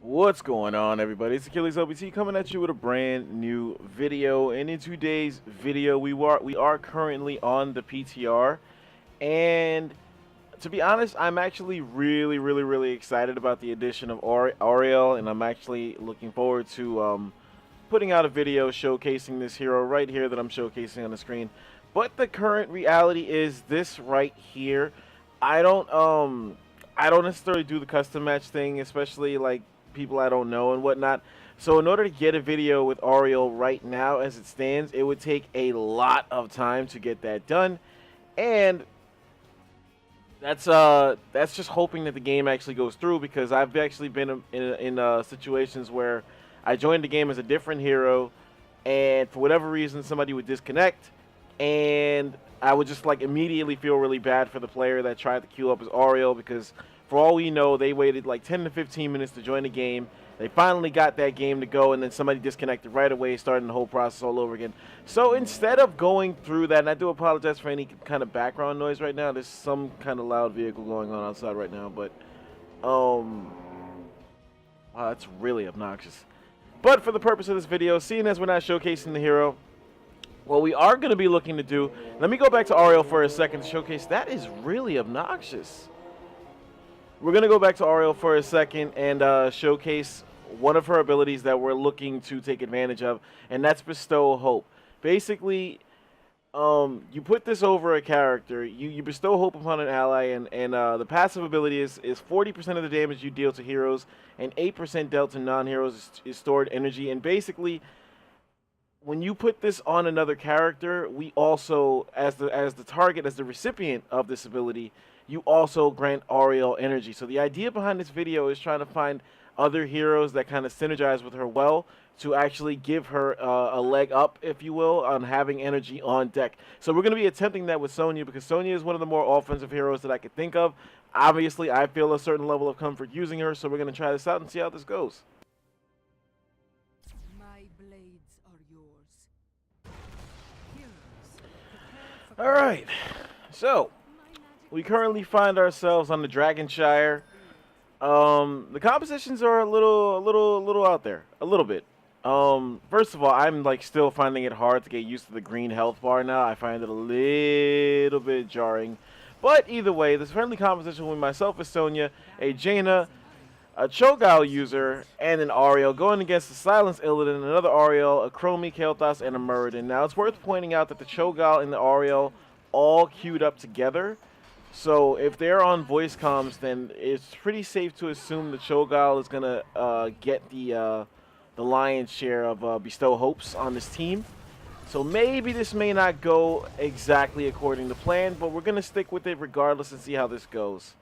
What's going on, everybody? It's Achilles LBT coming at you with a brand new video. And in today's video, we are currently on the PTR, and to be honest, I'm actually really excited about the addition of Ariel, and I'm actually looking forward to putting out a video showcasing this hero right here that I'm showcasing on the screen. But the current reality is this right here. I don't necessarily do the custom match thing, especially like people I don't know and whatnot. So in order to get a video with Ariel right now as it stands, it would take a lot of time to get that done. And that's just hoping that the game actually goes through, because I've actually been in situations where I joined the game as a different hero, and for whatever reason somebody would disconnect, and I would just like immediately feel really bad for the player that tried to queue up as Ariel, because for all we know, they waited like 10 to 15 minutes to join the game. They finally got that game to go, and then somebody disconnected right away, starting the whole process all over again. So instead of going through that, and I do apologize for any kind of background noise right now. There's some kind of loud vehicle going on outside right now, but wow, that's really obnoxious. But for the purpose of this video, seeing as we're not showcasing the hero, what we are going to be looking to do, let me go back to Ariel for a second to showcase. That is really obnoxious. We're going to go back to Ariel for a second and showcase one of her abilities that we're looking to take advantage of, and that's Bestow Hope. Basically, you put this over a character, you bestow hope upon an ally, and the passive ability is 40% of the damage you deal to heroes, and 8% dealt to non-heroes is stored energy. And basically, when you put this on another character, we also, as the target, as the recipient of this ability, you also grant Ariel energy. So the idea behind this video is trying to find other heroes that kind of synergize with her well, to actually give her a leg up, if you will, on having energy on deck. So we're going to be attempting that with Sonya, because Sonya is one of the more offensive heroes that I could think of. Obviously, I feel a certain level of comfort using her, so we're going to try this out and see how this goes. My blades are yours. Heroes, All right, so we currently find ourselves on the Dragonshire. The compositions are a little out there, a little bit. First of all, I'm like still finding it hard to get used to the green health bar now. I find it a little bit jarring. But either way, this friendly composition with myself as Sonya, a Jaina, a Cho'Gall user, and an Ariel, going against the Silence Illidan, another Ariel, a Chromie, Kael'thas, and a Muradin. Now, it's worth pointing out that the Cho'Gall and the Ariel all queued up together. So if they're on voice comms, then it's pretty safe to assume the Cho'Gall is going to get the lion's share of Bestow Hopes on this team. So maybe this may not go exactly according to plan, but we're going to stick with it regardless and see how this goes.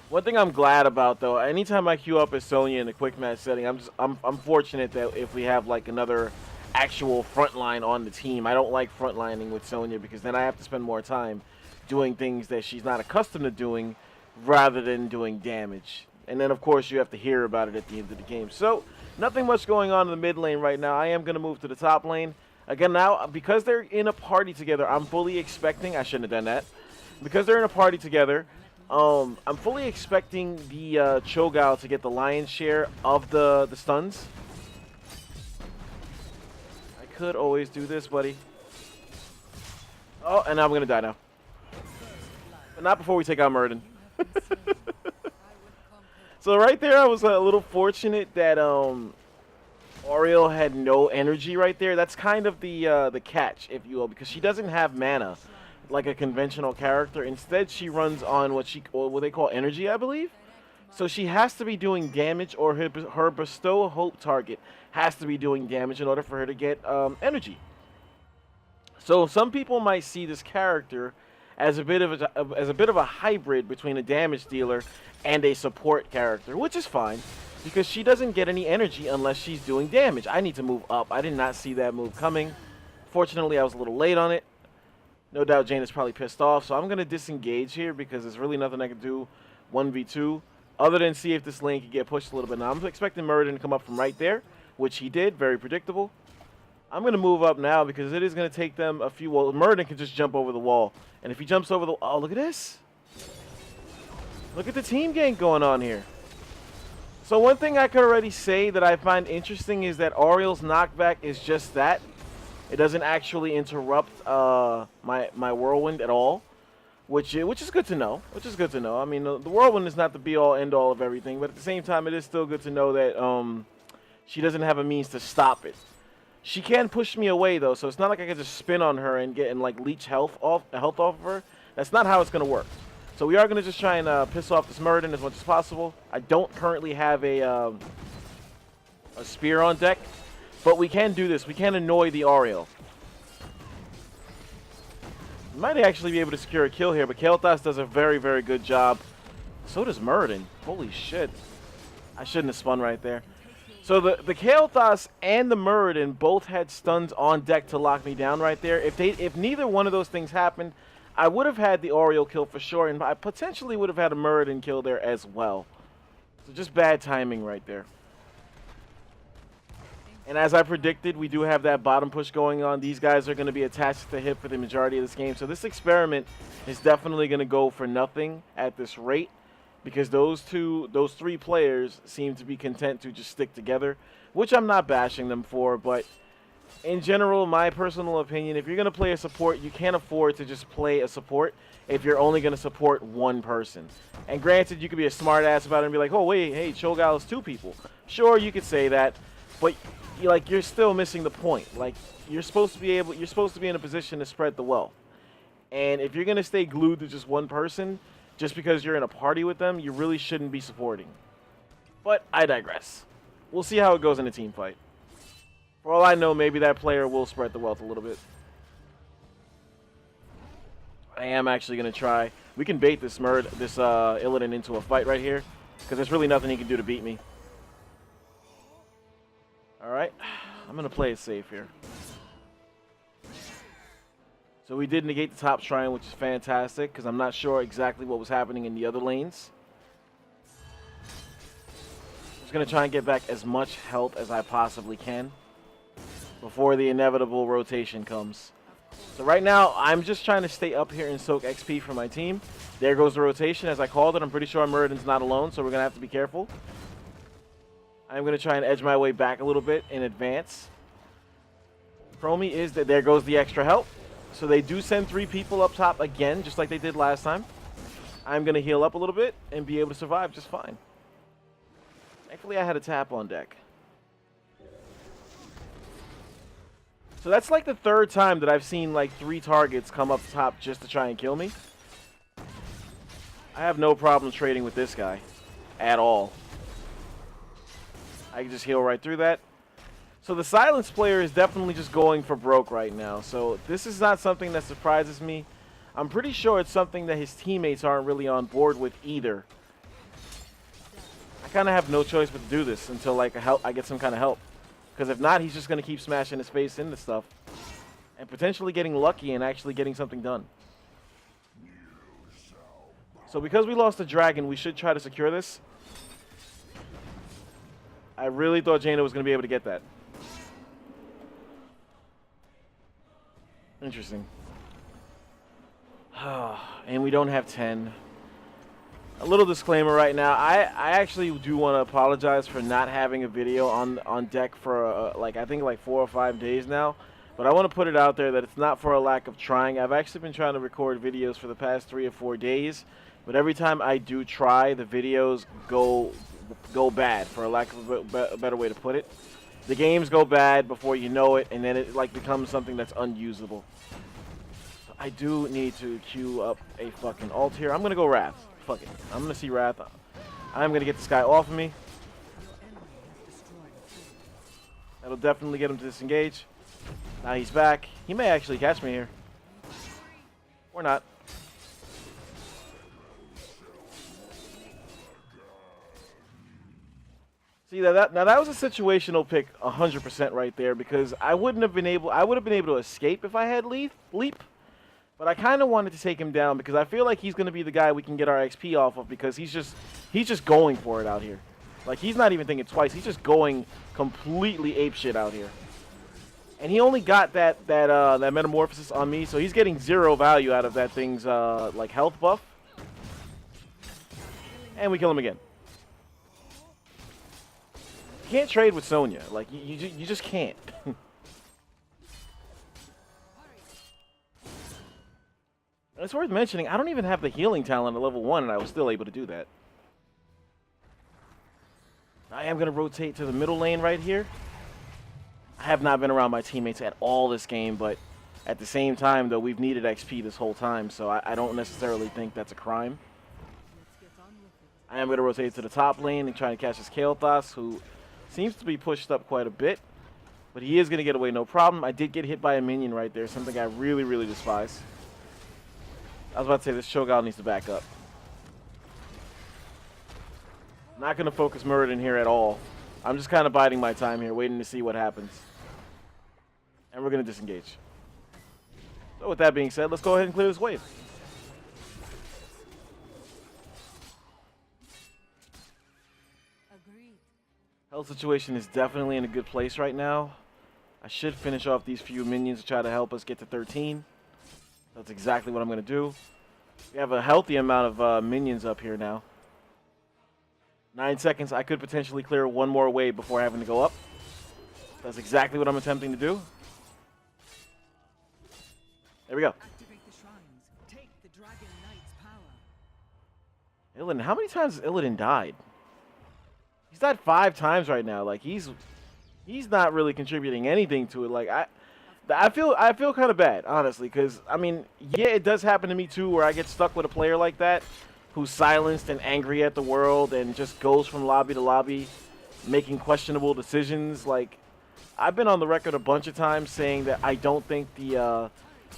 One thing I'm glad about, though, anytime I queue up as Sonya in a quick match setting, I'm fortunate that if we have like another actual frontline on the team. I don't like frontlining with Sonya, because then I have to spend more time doing things that she's not accustomed to doing, rather than doing damage. And then, of course, you have to hear about it at the end of the game. So, nothing much going on in the mid lane right now. I am going to move to the top lane. Again, now, because they're in a party together, I'm fully expecting... I shouldn't have done that. Because they're in a party together, I'm fully expecting the Cho'Gall to get the lion's share of the stuns. I could always do this, buddy. Oh, and I'm going to die now. But not before we take out Muradin. So right there, I was a little fortunate that Ariel had no energy right there. That's kind of the catch, if you will, because she doesn't have mana like a conventional character. Instead, she runs on what they call energy, I believe. So she has to be doing damage, or her Bestow Hope target has to be doing damage in order for her to get energy. So some people might see this character as a bit of a hybrid between a damage dealer and a support character, which is fine, because she doesn't get any energy unless she's doing damage. I need to move up. I did not see that move coming. Fortunately, I was a little late on it. No doubt Jaina's probably pissed off, so I'm going to disengage here, because there's really nothing I can do 1v2 other than see if this lane can get pushed a little bit. Now, I'm expecting Muradin to come up from right there, which he did. Very predictable. I'm going to move up now, because it is going to take them a few... Well, Muradin can just jump over the wall. And if he jumps over the... Oh, look at this. Look at the team gank going on here. So one thing I could already say that I find interesting is that Auriel's knockback is just that. It doesn't actually interrupt my whirlwind at all, which is good to know. Which is good to know. I mean, the whirlwind is not the be-all, end-all of everything, but at the same time, it is still good to know that she doesn't have a means to stop it. She can push me away though, so it's not like I can just spin on her and get and like leech health off of her. That's not how it's gonna work. So we are gonna just try and piss off this Muradin as much as possible. I don't currently have a spear on deck, but we can do this. We can annoy the Auriel. We might actually be able to secure a kill here, but Kael'thas does a very, very good job. So does Muradin. Holy shit. I shouldn't have spun right there. So the Kael'thas and the Muradin both had stuns on deck to lock me down right there. If neither one of those things happened, I would have had the Auriel kill for sure, and I potentially would have had a Muradin kill there as well. So just bad timing right there. And as I predicted, we do have that bottom push going on. These guys are going to be attached to the hip for the majority of this game. So this experiment is definitely going to go for nothing at this rate, because those three players seem to be content to just stick together, which I'm not bashing them for. But in general, my personal opinion, if you're going to play a support, you can't afford to just play a support if you're only going to support one person. And granted, you could be a smart ass about it and be like, oh wait, hey, Cho'Gall is 2 people. Sure, you could say that, but you're still missing the point. Like, you're supposed to be in a position to spread the wealth. And if you're going to stay glued to just one person just because you're in a party with them, you really shouldn't be supporting. But I digress. We'll see how it goes in a team fight. For all I know, maybe that player will spread the wealth a little bit. I am actually going to try. We can bait this Illidan into a fight right here, because there's really nothing he can do to beat me. Alright, I'm going to play it safe here. So we did negate the top shrine, which is fantastic, because I'm not sure exactly what was happening in the other lanes. Just going to try and get back as much health as I possibly can before the inevitable rotation comes. So right now, I'm just trying to stay up here and soak XP for my team. There goes the rotation, as I called it. I'm pretty sure Muradin's not alone, so we're going to have to be careful. I'm going to try and edge my way back a little bit in advance. Chromie is that there goes the extra help. So they do send 3 people up top again, just like they did last time. I'm going to heal up a little bit and be able to survive just fine. Thankfully, I had a tap on deck. So that's like the 3rd time that I've seen like 3 targets come up top just to try and kill me. I have no problem trading with this guy at all. I can just heal right through that. So the Silence player is definitely just going for broke right now. So this is not something that surprises me. I'm pretty sure it's something that his teammates aren't really on board with either. I kind of have no choice but to do this until like I get some kind of help. Because if not, he's just going to keep smashing his face into stuff. And potentially getting lucky and actually getting something done. So because we lost the dragon, we should try to secure this. I really thought Jaina was going to be able to get that. Interesting. And we don't have 10. A little disclaimer right now. I actually do want to apologize for not having a video on deck for I think like 4 or 5 days now. But I want to put it out there that it's not for a lack of trying. I've actually been trying to record videos for the past 3 or 4 days. But every time I do try, the videos go bad, for a lack of a better way to put it. The games go bad before you know it, and then it like becomes something that's unusable. So I do need to queue up a fucking ult here. I'm gonna go Wrath. Fuck it. I'm gonna see Wrath. I'm gonna get this guy off of me. That'll definitely get him to disengage. Now he's back. He may actually catch me here. Or not. See now that was a situational pick 100% right there, because I would have been able to escape if I had leap, but I kind of wanted to take him down because I feel like he's going to be the guy we can get our XP off of, because he's just going for it out here. Like, he's not even thinking twice. He's just going completely apeshit out here. And he only got that metamorphosis on me, so he's getting 0 value out of that thing's like health buff. And we kill him again. You can't trade with Sonya. Like, you just can't. It's worth mentioning, I don't even have the healing talent at level 1, and I was still able to do that. I am going to rotate to the middle lane right here. I have not been around my teammates at all this game, but at the same time, though, we've needed XP this whole time, so I don't necessarily think that's a crime. I am going to rotate to the top lane and try to catch this Kael'thas, who seems to be pushed up quite a bit, but he is going to get away no problem. I did get hit by a minion right there, something I really, really despise. I was about to say, this Cho'Gall needs to back up. Not going to focus Muradin here at all. I'm just kind of biding my time here, waiting to see what happens. And we're going to disengage. So with that being said, let's go ahead and clear this wave. Agreed. Health situation is definitely in a good place right now. I should finish off these few minions to try to help us get to 13. That's exactly what I'm going to do. We have a healthy amount of minions up here now. 9 seconds. I could potentially clear one more wave before having to go up. That's exactly what I'm attempting to do. There we go. Activate the shrines. Take the Dragon Knight's power. Illidan, how many times has Illidan died? He's died 5 times right now. Like, he's not really contributing anything to it. Like, I feel kind of bad, honestly, because I mean, yeah, it does happen to me too, where I get stuck with a player like that, who's silenced and angry at the world and just goes from lobby to lobby, making questionable decisions. Like, I've been on the record a bunch of times saying that I don't think the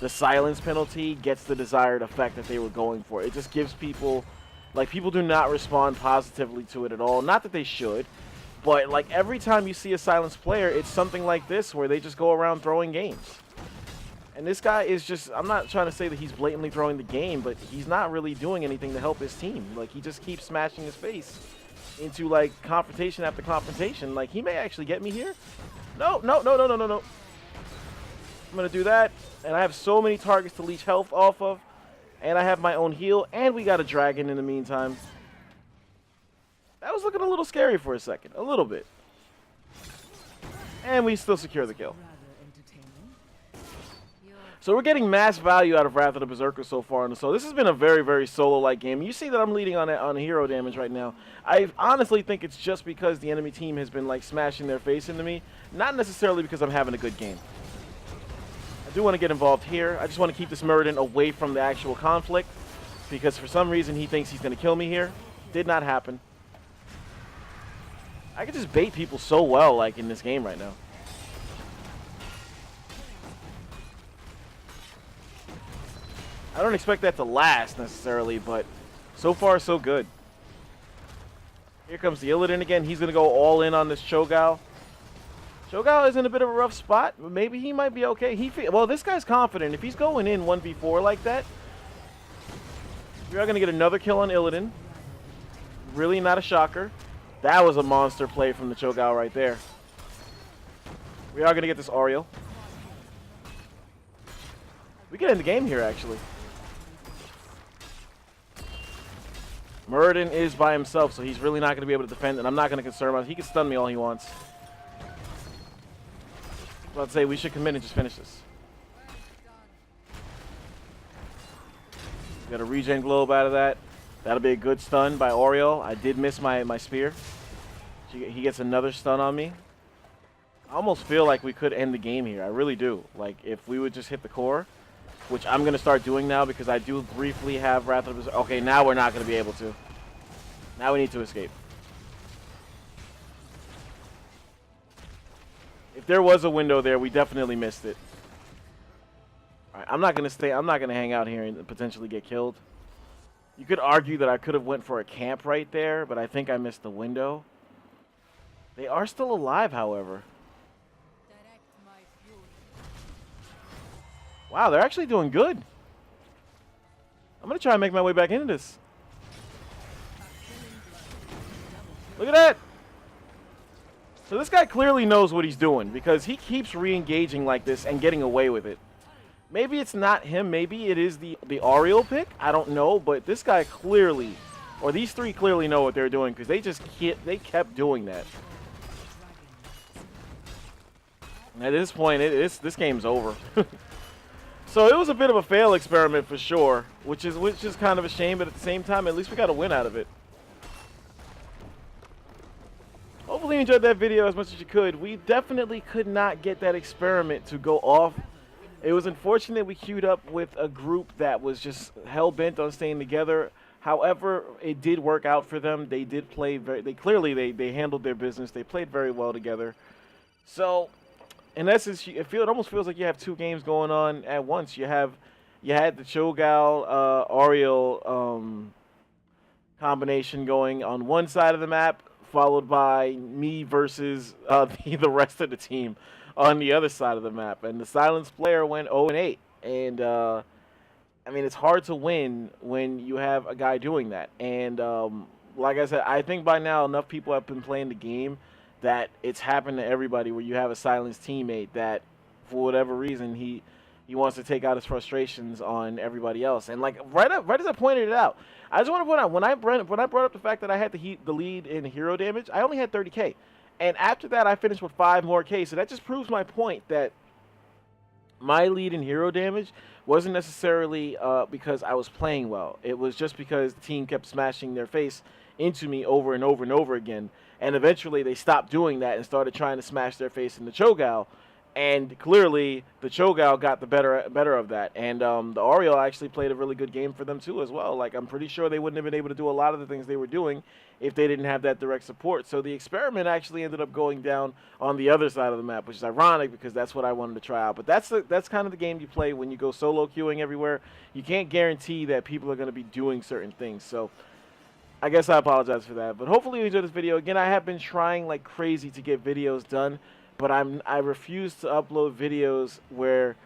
silence penalty gets the desired effect that they were going for. It just gives people, like, people do not respond positively to it at all. Not that they should. But, like, every time you see a silenced player, it's something like this where they just go around throwing games. And this guy is just, I'm not trying to say that he's blatantly throwing the game, but he's not really doing anything to help his team. Like, he just keeps smashing his face into, like, confrontation after confrontation. Like, he may actually get me here. No. I'm going to do that. And I have so many targets to leech health off of. And I have my own heal. And we got a dragon in the meantime. That was looking a little scary for a second. A little bit. And we still secure the kill. So we're getting mass value out of Wrath of the Berserker so far. So this has been a very, very solo-like game. You see that I'm leading on hero damage right now. I honestly think it's just because the enemy team has been, like, smashing their face into me. Not necessarily because I'm having a good game. I do want to get involved here. I just want to keep this Muradin away from the actual conflict. Because for some reason he thinks he's going to kill me here. Did not happen. I can just bait people so well, like, in this game right now. I don't expect that to last, necessarily, but so far, so good. Here comes the Illidan again. He's going to go all in on this Cho'Gall. Cho'Gall is in a bit of a rough spot. Maybe he might be okay. Well, this guy's confident. If he's going in 1v4 like that, we are going to get another kill on Illidan. Really not a shocker. That was a monster play from the Cho'Gall right there. We are going to get this Oriel. We can end the game here, actually. Muradin is by himself, so he's really not going to be able to defend, and I'm not going to concern myself. He can stun me all he wants. So I'd say we should commit and just finish this. Got a regen globe out of that. That'll be a good stun by Oriel. I did miss my spear. He gets another stun on me. I almost feel like we could end the game here. I really do. Like, if we would just hit the core, which I'm going to start doing now because I do briefly have Wrath of the Berserker. Okay, now we're not going to be able to. Now we need to escape. If there was a window there, we definitely missed it. All right, I'm not going to stay. I'm not going to hang out here and potentially get killed. You could argue that I could have went for a camp right there, but I think I missed the window. They are still alive, however. Wow, they're actually doing good. I'm going to try and make my way back into this. Look at that. So this guy clearly knows what he's doing because he keeps re-engaging like this and getting away with it. Maybe it's not him. Maybe it is the Oriel pick. I don't know, but this guy clearly, or these three clearly know what they're doing because they kept doing that. At this point, this game's over. So it was a bit of a fail experiment for sure, which is kind of a shame, but at the same time, at least we got a win out of it. Hopefully you enjoyed that video as much as you could. We definitely could not get that experiment to go off. It was unfortunate we queued up with a group that was just hell-bent on staying together. However, it did work out for them. They did play they handled their business. They played very well together. So, in essence, it almost feels like you have two games going on at once. You had the Cho'Gall Ariel combination going on one side of the map, followed by me versus the rest of the team on the other side of the map. And the Silence player went 0-8. And, I mean, it's hard to win when you have a guy doing that. And, like I said, I think by now enough people have been playing the game that it's happened to everybody where you have a Silence teammate that, for whatever reason, he wants to take out his frustrations on everybody else. And, like, right as I pointed it out, I just want to point out, when I brought up the fact that I had the lead in hero damage, I only had 30k. And after that, I finished with 5 more K. So that just proves my point that my lead in hero damage wasn't necessarily because I was playing well. It was just because the team kept smashing their face into me over and over and over again. And eventually they stopped doing that and started trying to smash their face in the Cho'Gall. And clearly, the Cho'Gall got the better of that. And the Ariel actually played a really good game for them, too, as well. Like, I'm pretty sure they wouldn't have been able to do a lot of the things they were doing if they didn't have that direct support. So the experiment actually ended up going down on the other side of the map, which is ironic because that's what I wanted to try out. But that's kind of the game you play when you go solo queuing everywhere. You can't guarantee that people are going to be doing certain things. So I guess I apologize for that. But hopefully you enjoyed this video. Again, I have been trying like crazy to get videos done. But I refuse to upload videos where,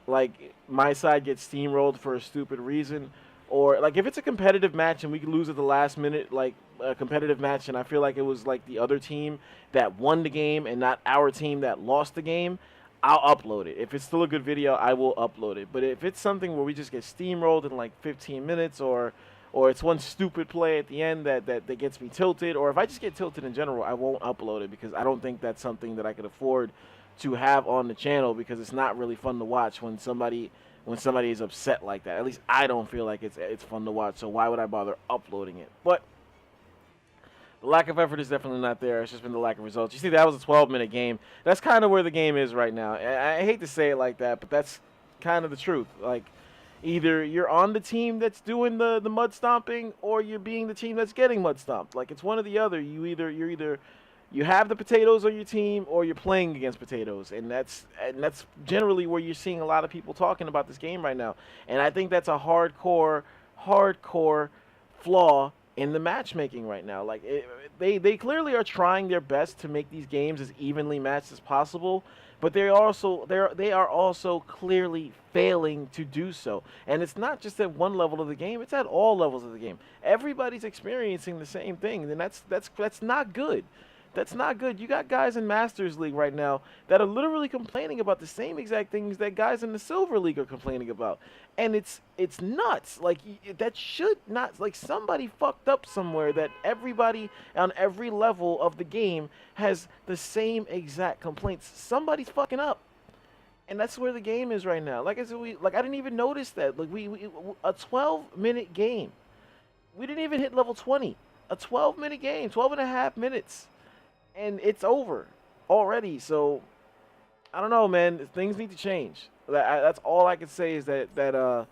like, my side gets steamrolled for a stupid reason. Or, like, if it's a competitive match and we lose at the last minute, like, a competitive match, and I feel like it was, like, the other team that won the game and not our team that lost the game, I'll upload it. If it's still a good video, I will upload it. But if it's something where we just get steamrolled in, like, 15 minutes or it's one stupid play at the end that gets me tilted, or if I just get tilted in general, I won't upload it because I don't think that's something that I could afford to have on the channel because it's not really fun to watch when somebody is upset like that. At least I don't feel like it's fun to watch, so why would I bother uploading it? But the lack of effort is definitely not there. It's just been the lack of results. You see, that was a 12-minute game. That's kind of where the game is right now. I hate to say it like that, but that's kind of the truth. Like, either you're on the team that's doing the mud stomping or you're being the team that's getting mud stomped. Like, it's one or the other. You have the potatoes on your team or you're playing against potatoes. And that's generally where you're seeing a lot of people talking about this game right now. And I think that's a hardcore flaw in the matchmaking right now. Like, they clearly are trying their best to make these games as evenly matched as possible. But they are also clearly failing to do so. And it's not just at one level of the game, it's at all levels of the game. Everybody's experiencing the same thing, and that's not good. That's not good. You got guys in Masters League right now that are literally complaining about the same exact things that guys in the Silver League are complaining about. And it's nuts. Like, that should not, like, somebody fucked up somewhere that everybody on every level of the game has the same exact complaints. Somebody's fucking up. And that's where the game is right now. Like I said, I didn't even notice that. Like, a 12-minute game. We didn't even hit level 20. A 12-minute game, 12 and a half minutes. And it's over already. So, I don't know, man. Things need to change. That's all I can say is that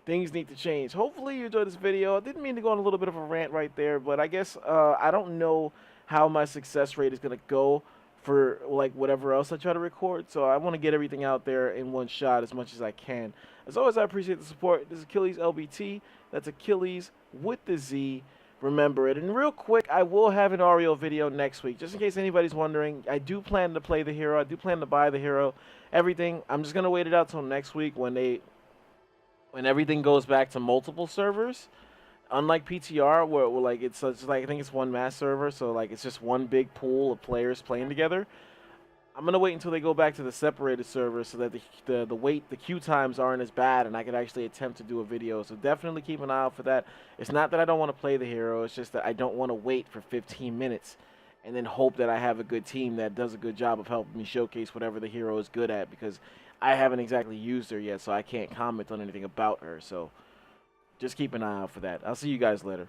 things need to change. Hopefully you enjoyed this video. I didn't mean to go on a little bit of a rant right there, but I guess I don't know how my success rate is going to go for, like, whatever else I try to record. So I want to get everything out there in one shot as much as I can. As always, I appreciate the support. This is Achilles LBT. That's Achilles with the Z. Remember it. And real quick, I will have an Ariel video next week. Just in case anybody's wondering, I do plan to play the hero. I do plan to buy the hero. Everything. I'm just going to wait it out till next week when everything goes back to multiple servers. Unlike PTR, where like it's like, I think it's one mass server, so like it's just one big pool of players playing together. I'm gonna wait until they go back to the separated server so that the queue times aren't as bad, and I can actually attempt to do a video. So definitely keep an eye out for that. It's not that I don't want to play the hero; it's just that I don't want to wait for 15 minutes and then hope that I have a good team that does a good job of helping me showcase whatever the hero is good at, because I haven't exactly used her yet, so I can't comment on anything about her. So just keep an eye out for that. I'll see you guys later.